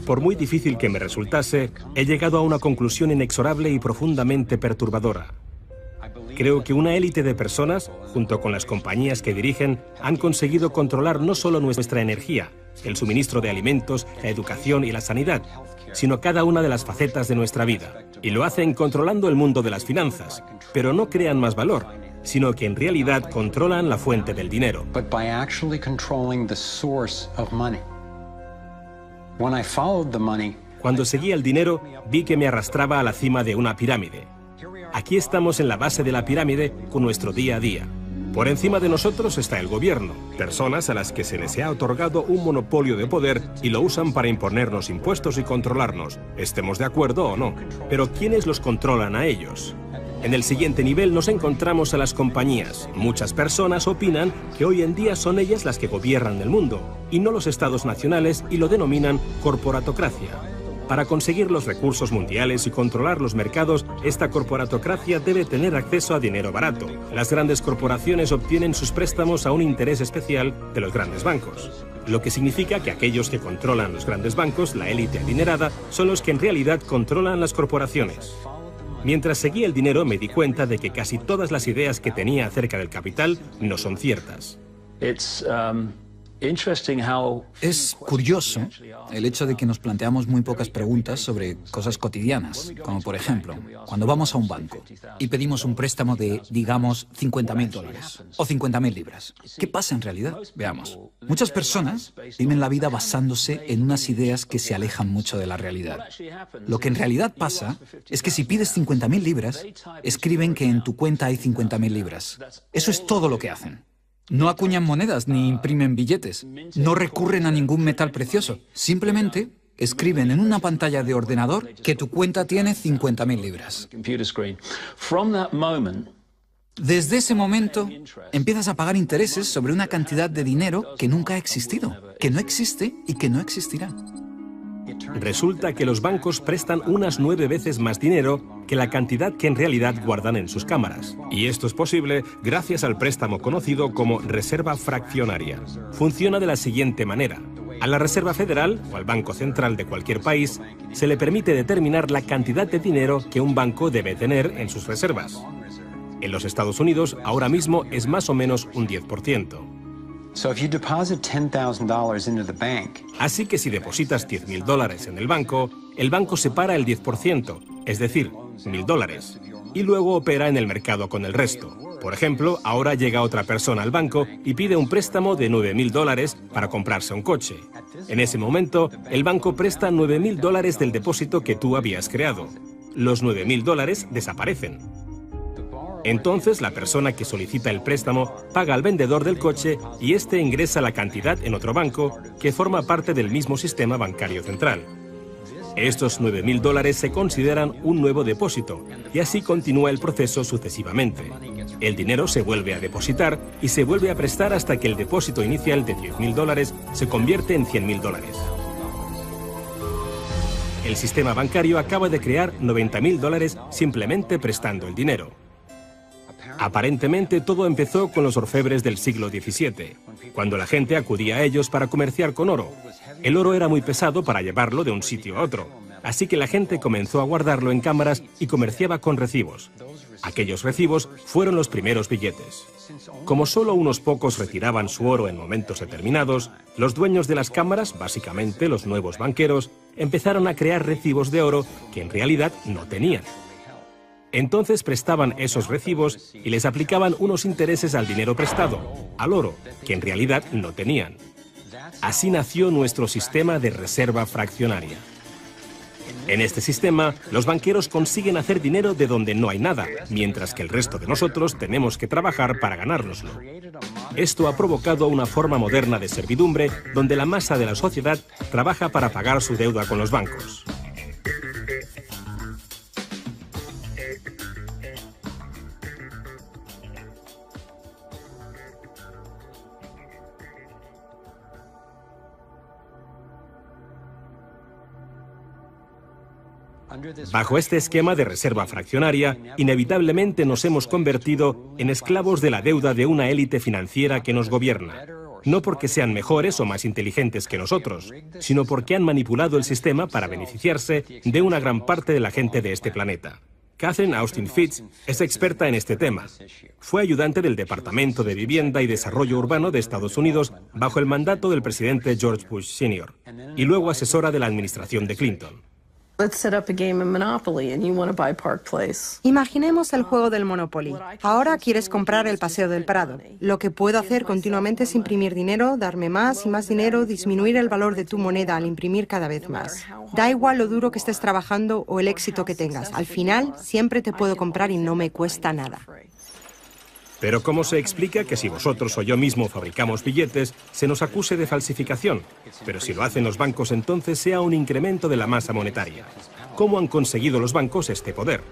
Por muy difícil que me resultase, he llegado a una conclusión inexorable y profundamente perturbadora. Creo que una élite de personas, junto con las compañías que dirigen, han conseguido controlar no solo nuestra energía, el suministro de alimentos, la educación y la sanidad, sino cada una de las facetas de nuestra vida. Y lo hacen controlando el mundo de las finanzas, pero no crean más valor, sino que en realidad controlan la fuente del dinero. Cuando seguía el dinero, vi que me arrastraba a la cima de una pirámide. Aquí estamos en la base de la pirámide con nuestro día a día. Por encima de nosotros está el gobierno, personas a las que se les ha otorgado un monopolio de poder y lo usan para imponernos impuestos y controlarnos, estemos de acuerdo o no. Pero ¿quiénes los controlan a ellos? En el siguiente nivel nos encontramos a las compañías. Muchas personas opinan que hoy en día son ellas las que gobiernan el mundo, y no los estados nacionales, y lo denominan corporatocracia. Para conseguir los recursos mundiales y controlar los mercados, esta corporatocracia debe tener acceso a dinero barato. Las grandes corporaciones obtienen sus préstamos a un interés especial de los grandes bancos. Lo que significa que aquellos que controlan los grandes bancos, la élite adinerada, son los que en realidad controlan las corporaciones. Mientras seguía el dinero me di cuenta de que casi todas las ideas que tenía acerca del capital no son ciertas. Es curioso el hecho de que nos planteamos muy pocas preguntas sobre cosas cotidianas, como por ejemplo, cuando vamos a un banco y pedimos un préstamo de, digamos, $50.000 o 50.000 libras. ¿Qué pasa en realidad? Veamos. Muchas personas viven la vida basándose en unas ideas que se alejan mucho de la realidad. Lo que en realidad pasa es que si pides 50.000 libras, escriben que en tu cuenta hay 50.000 libras. Eso es todo lo que hacen. No acuñan monedas ni imprimen billetes. No recurren a ningún metal precioso. Simplemente escriben en una pantalla de ordenador que tu cuenta tiene 50.000 libras. Desde ese momento, empiezas a pagar intereses sobre una cantidad de dinero que nunca ha existido, que no existe y que no existirá. Resulta que los bancos prestan unas 9 veces más dinero que la cantidad que en realidad guardan en sus cámaras. Y esto es posible gracias al préstamo conocido como reserva fraccionaria. Funciona de la siguiente manera. A la Reserva Federal, o al Banco Central de cualquier país, se le permite determinar la cantidad de dinero que un banco debe tener en sus reservas. En los Estados Unidos, ahora mismo es más o menos un 10%. Así que si depositas $10.000 en el banco separa el 10%, es decir, $1.000, y luego opera en el mercado con el resto. Por ejemplo, ahora llega otra persona al banco y pide un préstamo de $9.000 para comprarse un coche. En ese momento, el banco presta $9.000 del depósito que tú habías creado. Los $9.000 desaparecen. Entonces, la persona que solicita el préstamo paga al vendedor del coche y éste ingresa la cantidad en otro banco que forma parte del mismo sistema bancario central. Estos $9.000 se consideran un nuevo depósito y así continúa el proceso sucesivamente. El dinero se vuelve a depositar y se vuelve a prestar hasta que el depósito inicial de $10.000 se convierte en $100.000. El sistema bancario acaba de crear $90.000 simplemente prestando el dinero. Aparentemente todo empezó con los orfebres del siglo XVII, cuando la gente acudía a ellos para comerciar con oro. El oro era muy pesado para llevarlo de un sitio a otro, así que la gente comenzó a guardarlo en cámaras y comerciaba con recibos. Aquellos recibos fueron los primeros billetes. Como solo unos pocos retiraban su oro en momentos determinados, los dueños de las cámaras, básicamente los nuevos banqueros, empezaron a crear recibos de oro que en realidad no tenían. Entonces prestaban esos recibos y les aplicaban unos intereses al dinero prestado, al oro, que en realidad no tenían. Así nació nuestro sistema de reserva fraccionaria. En este sistema, los banqueros consiguen hacer dinero de donde no hay nada, mientras que el resto de nosotros tenemos que trabajar para ganárnoslo. Esto ha provocado una forma moderna de servidumbre donde la masa de la sociedad trabaja para pagar su deuda con los bancos. Bajo este esquema de reserva fraccionaria, inevitablemente nos hemos convertido en esclavos de la deuda de una élite financiera que nos gobierna. no porque sean mejores o más inteligentes que nosotros, sino porque han manipulado el sistema para beneficiarse de una gran parte de la gente de este planeta. Catherine Austin Fitts es experta en este tema. Fue ayudante del Departamento de Vivienda y Desarrollo Urbano de Estados Unidos bajo el mandato del presidente George Bush Sr. y luego asesora de la administración de Clinton. Imaginemos el juego del Monopoly. Ahora quieres comprar el Paseo del Prado. Lo que puedo hacer continuamente es imprimir dinero, darme más y más dinero, disminuir el valor de tu moneda al imprimir cada vez más. Da igual lo duro que estés trabajando o el éxito que tengas. Al final, siempre te puedo comprar y no me cuesta nada. Pero ¿cómo se explica que si vosotros o yo mismo fabricamos billetes, se nos acuse de falsificación? Pero si lo hacen los bancos, entonces sea un incremento de la masa monetaria. ¿Cómo han conseguido los bancos este poder?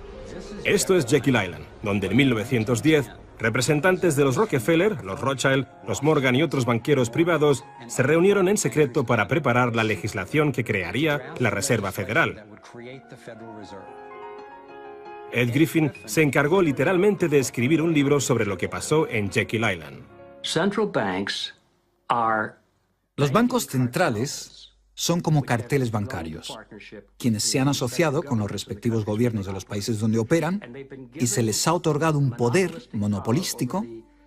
Esto es Jekyll Island, donde en 1910, representantes de los Rockefeller, los Rothschild, los Morgan y otros banqueros privados se reunieron en secreto para preparar la legislación que crearía la Reserva Federal. Ed Griffin se encargó literalmente de escribir un libro sobre lo que pasó en Jekyll Island. Los bancos centrales son como carteles bancarios, quienes se han asociado con los respectivos gobiernos de los países donde operan y se les ha otorgado un poder monopolístico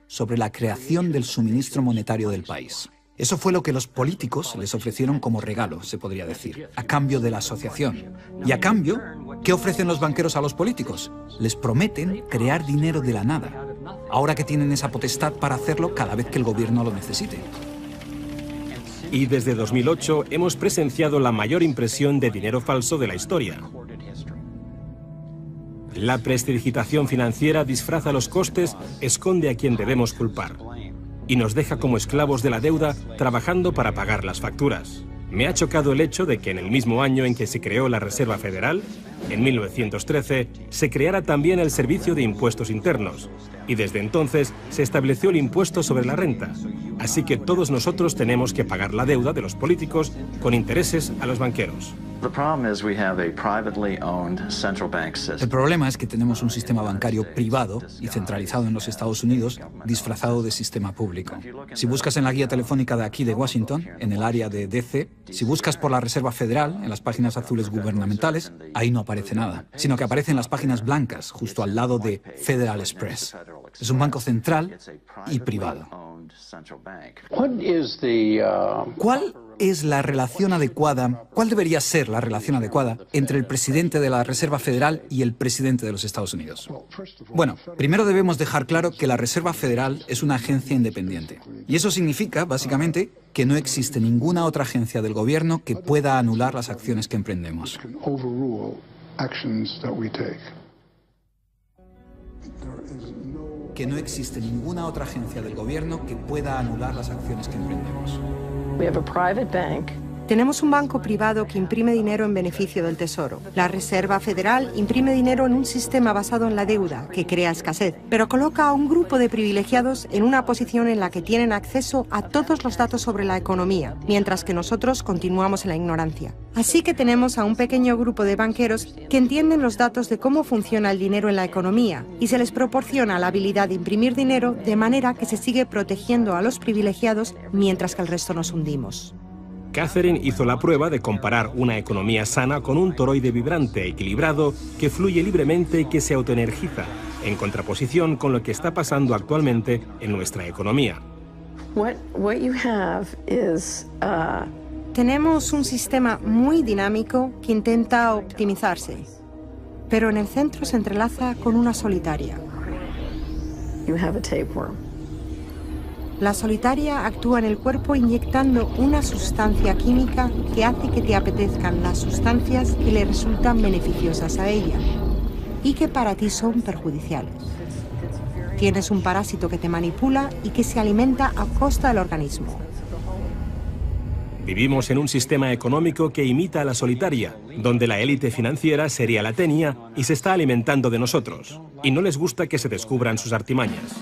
sobre la creación del suministro monetario del país. Eso fue lo que los políticos les ofrecieron como regalo, se podría decir, a cambio de la asociación. Y a cambio, ¿qué ofrecen los banqueros a los políticos? Les prometen crear dinero de la nada, ahora que tienen esa potestad para hacerlo cada vez que el gobierno lo necesite. Y desde 2008 hemos presenciado la mayor impresión de dinero falso de la historia. La prestidigitación financiera disfraza los costes, esconde a quien debemos culpar y nos deja como esclavos de la deuda trabajando para pagar las facturas. Me ha chocado el hecho de que en el mismo año en que se creó la Reserva Federal, en 1913, se creara también el Servicio de Impuestos Internos, y desde entonces se estableció el impuesto sobre la renta. Así que todos nosotros tenemos que pagar la deuda de los políticos con intereses a los banqueros. El problema es que tenemos un sistema bancario privado y centralizado en los Estados Unidos, disfrazado de sistema público. Si buscas en la guía telefónica de aquí de Washington, en el área de DC, si buscas por la Reserva Federal, en las páginas azules gubernamentales, ahí no aparece nada, sino que aparecen las páginas blancas, justo al lado de Federal Express. Es un banco central y privado. ¿Cuál es la relación adecuada, cuál debería ser la relación adecuada entre el presidente de la Reserva Federal y el presidente de los Estados Unidos? Bueno, primero debemos dejar claro que la Reserva Federal es una agencia independiente. Y eso significa, básicamente, que no existe ninguna otra agencia del gobierno que pueda anular las acciones que emprendemos. Que no existe ninguna otra agencia del gobierno que pueda anular las acciones que emprendemos. Tenemos un banco privado que imprime dinero en beneficio del Tesoro. La Reserva Federal imprime dinero en un sistema basado en la deuda, que crea escasez, pero coloca a un grupo de privilegiados en una posición en la que tienen acceso a todos los datos sobre la economía, mientras que nosotros continuamos en la ignorancia. Así que tenemos a un pequeño grupo de banqueros que entienden los datos de cómo funciona el dinero en la economía y se les proporciona la habilidad de imprimir dinero de manera que se sigue protegiendo a los privilegiados mientras que el resto nos hundimos. Catherine hizo la prueba de comparar una economía sana con un toroide vibrante, equilibrado, que fluye libremente y que se autoenergiza, en contraposición con lo que está pasando actualmente en nuestra economía. Tenemos un sistema muy dinámico que intenta optimizarse, pero en el centro se entrelaza con una solitaria. La solitaria actúa en el cuerpo inyectando una sustancia química que hace que te apetezcan las sustancias que le resultan beneficiosas a ella y que para ti son perjudiciales. Tienes un parásito que te manipula y que se alimenta a costa del organismo. Vivimos en un sistema económico que imita a la solitaria, donde la élite financiera sería la tenia y se está alimentando de nosotros, y no les gusta que se descubran sus artimañas.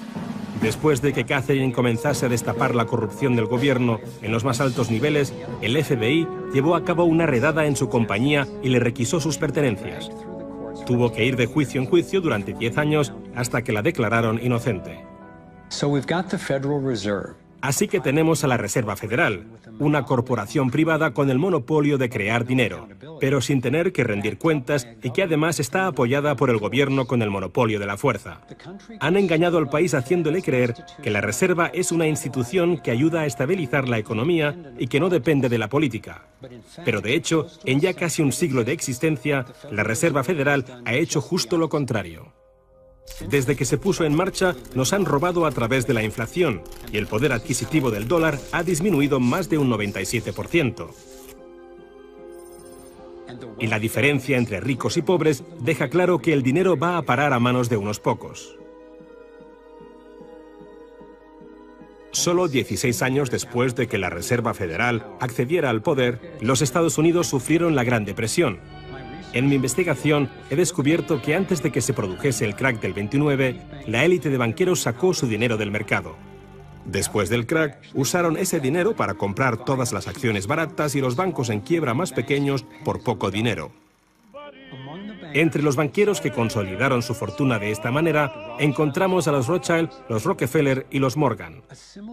Después de que Catherine comenzase a destapar la corrupción del gobierno en los más altos niveles, el FBI llevó a cabo una redada en su compañía y le requisó sus pertenencias. Tuvo que ir de juicio en juicio durante 10 años hasta que la declararon inocente. Así que tenemos a la Reserva Federal, una corporación privada con el monopolio de crear dinero, pero sin tener que rendir cuentas y que además está apoyada por el gobierno con el monopolio de la fuerza. Han engañado al país haciéndole creer que la Reserva es una institución que ayuda a estabilizar la economía y que no depende de la política. Pero de hecho, en ya casi un siglo de existencia, la Reserva Federal ha hecho justo lo contrario. Desde que se puso en marcha, nos han robado a través de la inflación y el poder adquisitivo del dólar ha disminuido más de un 97%. Y la diferencia entre ricos y pobres deja claro que el dinero va a parar a manos de unos pocos. Solo 16 años después de que la Reserva Federal accediera al poder, los Estados Unidos sufrieron la Gran Depresión. En mi investigación he descubierto que antes de que se produjese el crack del 29, la élite de banqueros sacó su dinero del mercado. Después del crack, usaron ese dinero para comprar todas las acciones baratas y los bancos en quiebra más pequeños por poco dinero. Entre los banqueros que consolidaron su fortuna de esta manera, encontramos a los Rothschild, los Rockefeller y los Morgan.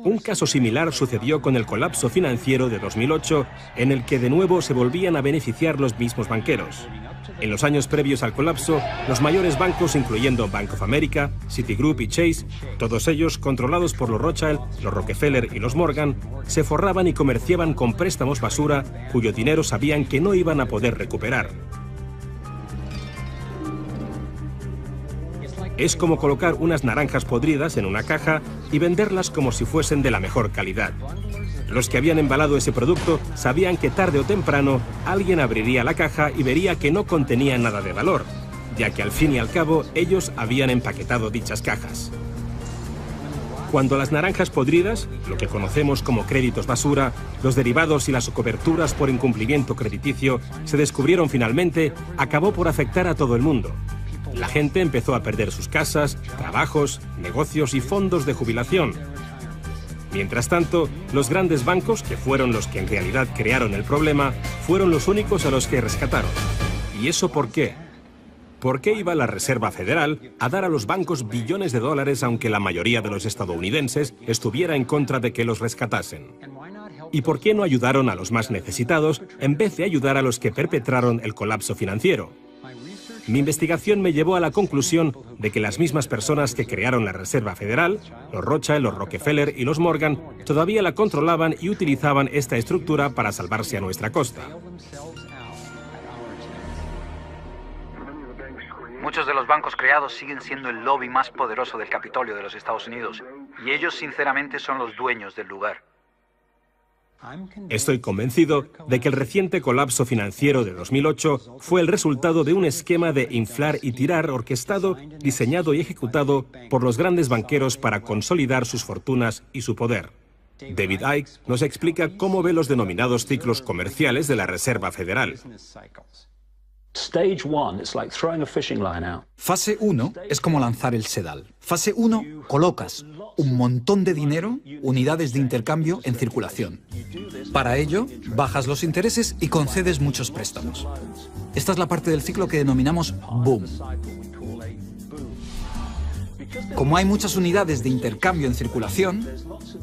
Un caso similar sucedió con el colapso financiero de 2008, en el que de nuevo se volvían a beneficiar los mismos banqueros. En los años previos al colapso, los mayores bancos, incluyendo Bank of America, Citigroup y Chase, todos ellos controlados por los Rothschild, los Rockefeller y los Morgan, se forraban y comerciaban con préstamos basura cuyo dinero sabían que no iban a poder recuperar. Es como colocar unas naranjas podridas en una caja y venderlas como si fuesen de la mejor calidad. Los que habían embalado ese producto sabían que tarde o temprano alguien abriría la caja y vería que no contenía nada de valor, ya que al fin y al cabo ellos habían empaquetado dichas cajas. Cuando las naranjas podridas, lo que conocemos como créditos basura, los derivados y las coberturas por incumplimiento crediticio se descubrieron finalmente, acabó por afectar a todo el mundo. La gente empezó a perder sus casas, trabajos, negocios y fondos de jubilación. Mientras tanto, los grandes bancos, que fueron los que en realidad crearon el problema, fueron los únicos a los que rescataron. ¿Y eso por qué? ¿Por qué iba la Reserva Federal a dar a los bancos billones de dólares aunque la mayoría de los estadounidenses estuviera en contra de que los rescatasen? ¿Y por qué no ayudaron a los más necesitados en vez de ayudar a los que perpetraron el colapso financiero? Mi investigación me llevó a la conclusión de que las mismas personas que crearon la Reserva Federal, los Rothschild, los Rockefeller y los Morgan, todavía la controlaban y utilizaban esta estructura para salvarse a nuestra costa. Muchos de los bancos creados siguen siendo el lobby más poderoso del Capitolio de los Estados Unidos, y ellos sinceramente son los dueños del lugar. Estoy convencido de que el reciente colapso financiero de 2008 fue el resultado de un esquema de inflar y tirar orquestado, diseñado y ejecutado por los grandes banqueros para consolidar sus fortunas y su poder. David Icke nos explica cómo ve los denominados ciclos comerciales de la Reserva Federal. Fase 1 es como lanzar el sedal. Fase 1, colocas un montón de dinero, unidades de intercambio en circulación. Para ello, bajas los intereses y concedes muchos préstamos. Esta es la parte del ciclo que denominamos boom. Como hay muchas unidades de intercambio en circulación,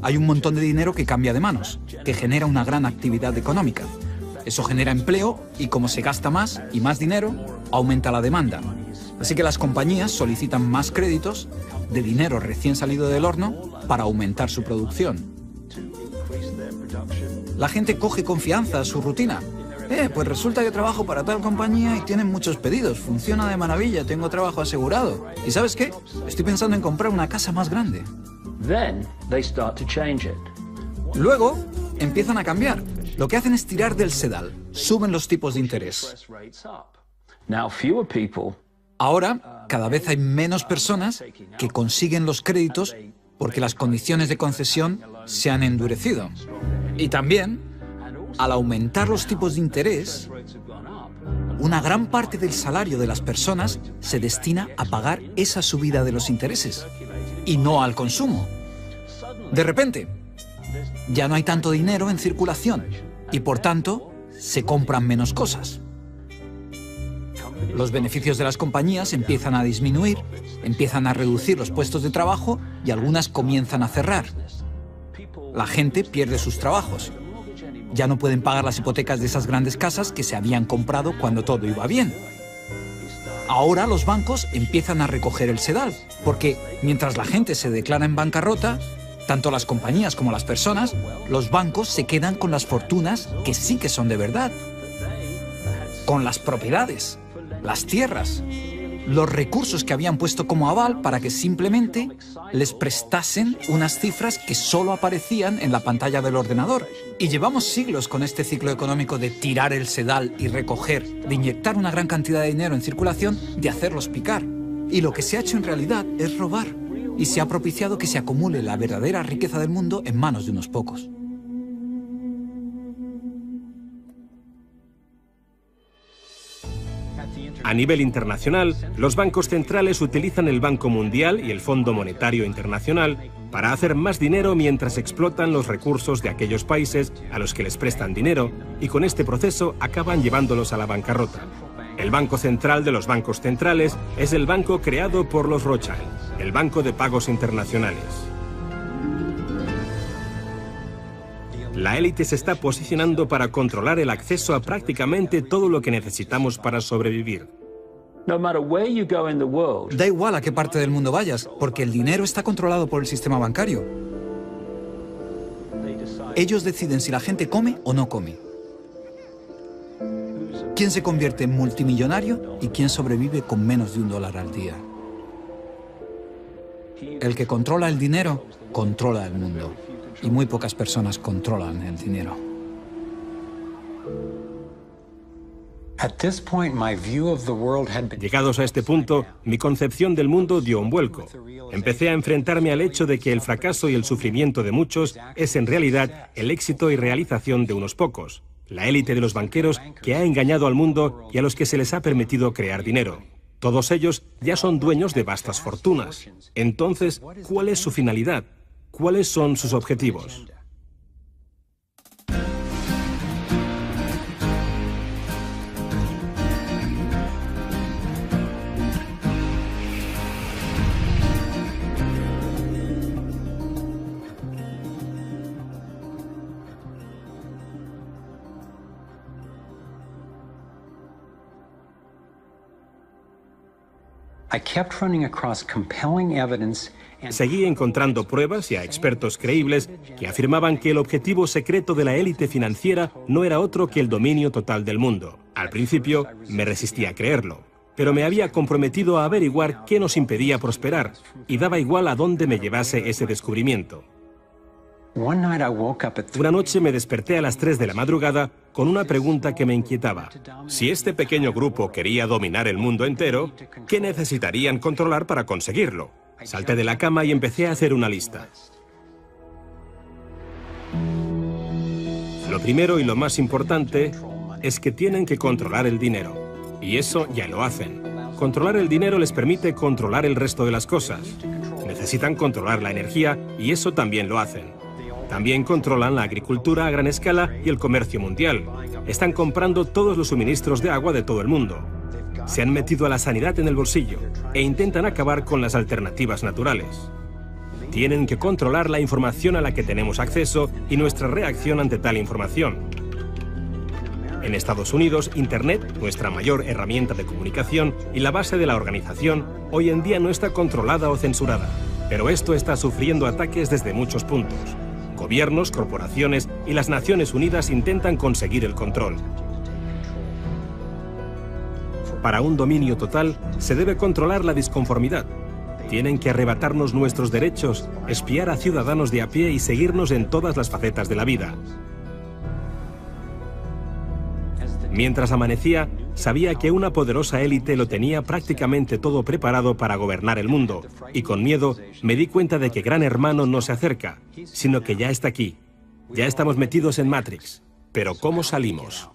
hay un montón de dinero que cambia de manos, que genera una gran actividad económica. Eso genera empleo y como se gasta más y más dinero, aumenta la demanda. Así que las compañías solicitan más créditos de dinero recién salido del horno para aumentar su producción. La gente coge confianza a su rutina. Pues resulta que trabajo para tal compañía y tienen muchos pedidos. Funciona de maravilla, tengo trabajo asegurado. ¿Y sabes qué? Estoy pensando en comprar una casa más grande. Luego empiezan a cambiar. Lo que hacen es tirar del sedal. Suben los tipos de interés. Ahora, cada vez hay menos personas que consiguen los créditos porque las condiciones de concesión se han endurecido. Y también, al aumentar los tipos de interés, una gran parte del salario de las personas se destina a pagar esa subida de los intereses y no al consumo. De repente, ya no hay tanto dinero en circulación y, por tanto, se compran menos cosas. Los beneficios de las compañías empiezan a disminuir, empiezan a reducir los puestos de trabajo y algunas comienzan a cerrar. La gente pierde sus trabajos. Ya no pueden pagar las hipotecas de esas grandes casas que se habían comprado cuando todo iba bien. Ahora los bancos empiezan a recoger el sedal, porque mientras la gente se declara en bancarrota, tanto las compañías como las personas, los bancos se quedan con las fortunas que sí que son de verdad. Con las propiedades, las tierras, los recursos que habían puesto como aval para que simplemente les prestasen unas cifras que solo aparecían en la pantalla del ordenador. Y llevamos siglos con este ciclo económico de tirar el sedal y recoger, de inyectar una gran cantidad de dinero en circulación, de hacerlos picar. Y lo que se ha hecho en realidad es robar. Y se ha propiciado que se acumule la verdadera riqueza del mundo en manos de unos pocos. A nivel internacional, los bancos centrales utilizan el Banco Mundial y el Fondo Monetario Internacional para hacer más dinero mientras explotan los recursos de aquellos países a los que les prestan dinero y con este proceso acaban llevándolos a la bancarrota. El Banco Central de los bancos centrales es el banco creado por los Rothschild, el Banco de Pagos Internacionales. La élite se está posicionando para controlar el acceso a prácticamente todo lo que necesitamos para sobrevivir. Da igual a qué parte del mundo vayas, porque el dinero está controlado por el sistema bancario. Ellos deciden si la gente come o no come. ¿Quién se convierte en multimillonario y quién sobrevive con menos de $1 al día? El que controla el dinero, controla el mundo. Y muy pocas personas controlan el dinero. Llegados a este punto, mi concepción del mundo dio un vuelco. Empecé a enfrentarme al hecho de que el fracaso y el sufrimiento de muchos es en realidad el éxito y realización de unos pocos, la élite de los banqueros que ha engañado al mundo y a los que se les ha permitido crear dinero. Todos ellos ya son dueños de vastas fortunas. Entonces, ¿cuál es su finalidad? ¿Cuáles son sus objetivos? Seguí encontrando pruebas y a expertos creíbles que afirmaban que el objetivo secreto de la élite financiera no era otro que el dominio total del mundo. Al principio me resistí a creerlo, pero me había comprometido a averiguar qué nos impedía prosperar y daba igual a dónde me llevase ese descubrimiento. Una noche me desperté a las 3 de la madrugada con una pregunta que me inquietaba. Si este pequeño grupo quería dominar el mundo entero, ¿qué necesitarían controlar para conseguirlo? Salté de la cama y empecé a hacer una lista. Lo primero y lo más importante es que tienen que controlar el dinero. Y eso ya lo hacen. Controlar el dinero les permite controlar el resto de las cosas. Necesitan controlar la energía y eso también lo hacen. También controlan la agricultura a gran escala y el comercio mundial. Están comprando todos los suministros de agua de todo el mundo. Se han metido a la sanidad en el bolsillo e intentan acabar con las alternativas naturales. Tienen que controlar la información a la que tenemos acceso y nuestra reacción ante tal información. En Estados Unidos, Internet, nuestra mayor herramienta de comunicación y la base de la organización, hoy en día no está controlada o censurada. Pero esto está sufriendo ataques desde muchos puntos. Gobiernos, corporaciones y las Naciones Unidas intentan conseguir el control. Para un dominio total, se debe controlar la disconformidad. Tienen que arrebatarnos nuestros derechos, espiar a ciudadanos de a pie y seguirnos en todas las facetas de la vida. Mientras amanecía, sabía que una poderosa élite lo tenía prácticamente todo preparado para gobernar el mundo, y con miedo me di cuenta de que Gran Hermano no se acerca, sino que ya está aquí. Ya estamos metidos en Matrix. Pero ¿cómo salimos?